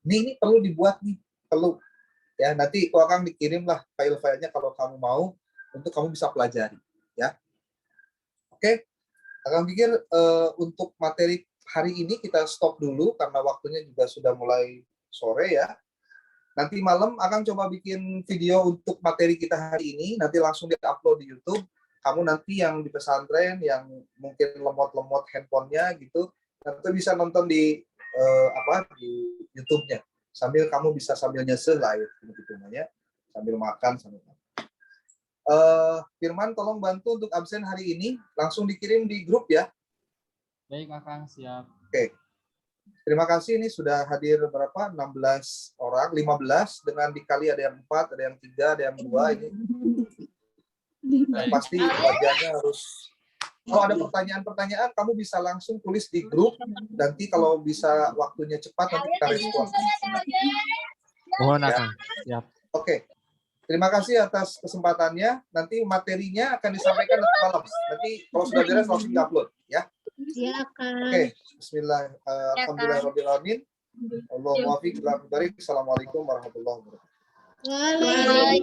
Ini perlu dibuat nih, perlu. Ya, nanti aku akan dikirim lah file-filenya kalau kamu mau untuk kamu bisa pelajari, ya. Oke, akan pikir untuk materi hari ini kita stop dulu karena waktunya juga sudah mulai sore ya. Nanti malam akan coba bikin video untuk materi kita hari ini, nanti langsung di-upload di YouTube. Kamu nanti yang di pesantren yang mungkin lemot-lemot handphonenya gitu, nanti bisa nonton di di YouTube-nya. Sambil kamu bisa sambil nyesel lah gitu namanya, sambil makan sambil makan. Firman tolong bantu untuk absen hari ini, langsung dikirim di grup ya. Baik, Akang, siap. Oke. Terima kasih, ini sudah hadir berapa? 16 orang, 15 dengan dikali ada yang 4, ada yang 3, ada yang 2 ini. Yang pasti wajahnya harus. Kalau ada pertanyaan-pertanyaan, kamu bisa langsung tulis di grup. Nanti kalau bisa waktunya cepat, nanti kita respon. Mohon, Akang. Siap. Oke. Terima kasih atas kesempatannya. Nanti materinya akan disampaikan nanti malam. Nanti kalau sudah beres langsung di-upload ya. Silakan. Oke. Bismillah. Alhamdulillahirabbil alamin. Allahumma waffiq. Assalamualaikum warahmatullahi wabarakatuh. Waalaikumsalam.